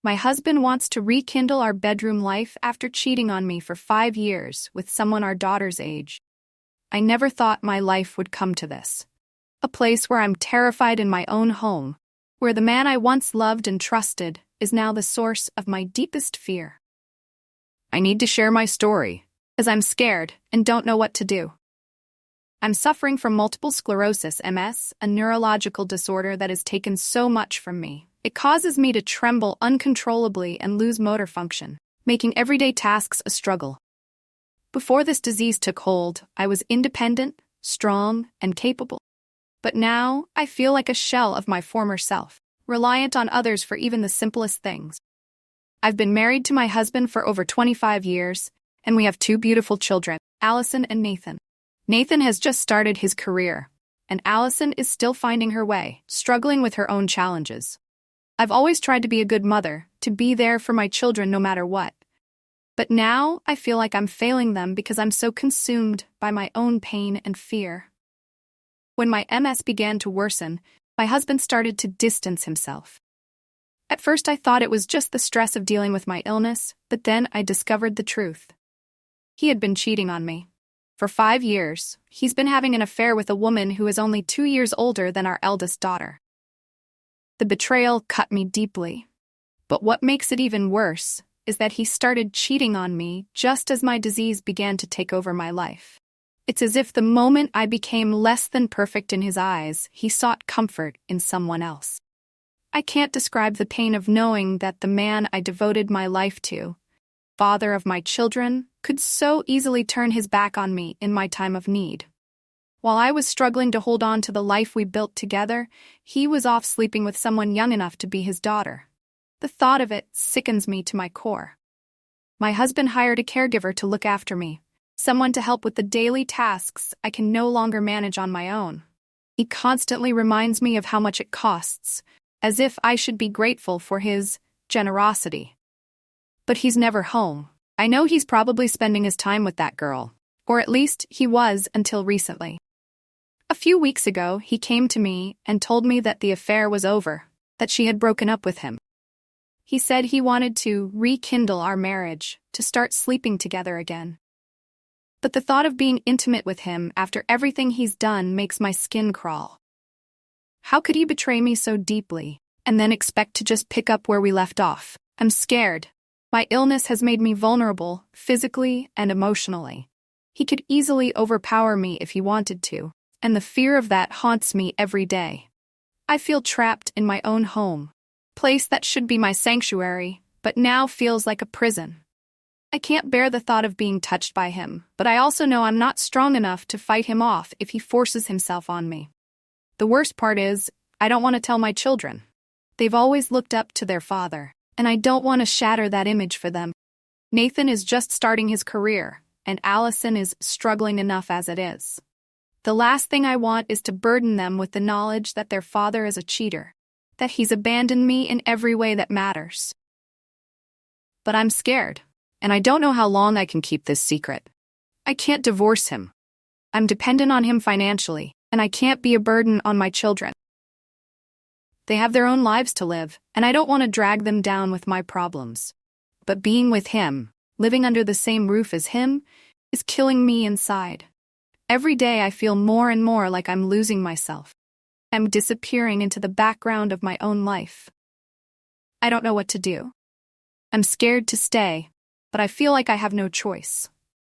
My husband wants to rekindle our bedroom life after cheating on me for 5 years with someone our daughter's age. I never thought my life would come to this. A place where I'm terrified in my own home, where the man I once loved and trusted is now the source of my deepest fear. I need to share my story, as I'm scared and don't know what to do. I'm suffering from multiple sclerosis, MS, a neurological disorder that has taken so much from me. It causes me to tremble uncontrollably and lose motor function, making everyday tasks a struggle. Before this disease took hold, I was independent, strong, and capable. But now, I feel like a shell of my former self, reliant on others for even the simplest things. I've been married to my husband for over 25 years, and we have 2 beautiful children, Allison and Nathan. Nathan has just started his career, and Allison is still finding her way, struggling with her own challenges. I've always tried to be a good mother, to be there for my children no matter what. But now, I feel like I'm failing them because I'm so consumed by my own pain and fear. When my MS began to worsen, my husband started to distance himself. At first I thought it was just the stress of dealing with my illness, but then I discovered the truth. He had been cheating on me. For 5 years, he's been having an affair with a woman who is only 2 years older than our eldest daughter. The betrayal cut me deeply. But what makes it even worse is that he started cheating on me just as my disease began to take over my life. It's as if the moment I became less than perfect in his eyes, he sought comfort in someone else. I can't describe the pain of knowing that the man I devoted my life to, father of my children, could so easily turn his back on me in my time of need. While I was struggling to hold on to the life we built together, he was off sleeping with someone young enough to be his daughter. The thought of it sickens me to my core. My husband hired a caregiver to look after me, someone to help with the daily tasks I can no longer manage on my own. He constantly reminds me of how much it costs, as if I should be grateful for his generosity. But he's never home. I know he's probably spending his time with that girl, or at least he was until recently. A few weeks ago, he came to me and told me that the affair was over, that she had broken up with him. He said he wanted to rekindle our marriage, to start sleeping together again. But the thought of being intimate with him after everything he's done makes my skin crawl. How could he betray me so deeply, and then expect to just pick up where we left off? I'm scared. My illness has made me vulnerable, physically and emotionally. He could easily overpower me if he wanted to, and the fear of that haunts me every day. I feel trapped in my own home, place that should be my sanctuary, but now feels like a prison. I can't bear the thought of being touched by him, but I also know I'm not strong enough to fight him off if he forces himself on me. The worst part is, I don't want to tell my children. They've always looked up to their father, and I don't want to shatter that image for them. Nathan is just starting his career, and Allison is struggling enough as it is. The last thing I want is to burden them with the knowledge that their father is a cheater, that he's abandoned me in every way that matters. But I'm scared, and I don't know how long I can keep this secret. I can't divorce him. I'm dependent on him financially, and I can't be a burden on my children. They have their own lives to live, and I don't want to drag them down with my problems. But being with him, living under the same roof as him, is killing me inside. Every day I feel more and more like I'm losing myself. I'm disappearing into the background of my own life. I don't know what to do. I'm scared to stay, but I feel like I have no choice.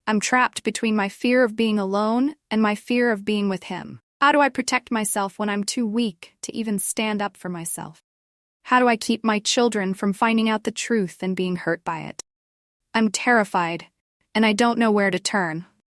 I'm trapped between my fear of being alone and my fear of being with him. How do I protect myself when I'm too weak to even stand up for myself? How do I keep my children from finding out the truth and being hurt by it? I'm terrified, and I don't know where to turn.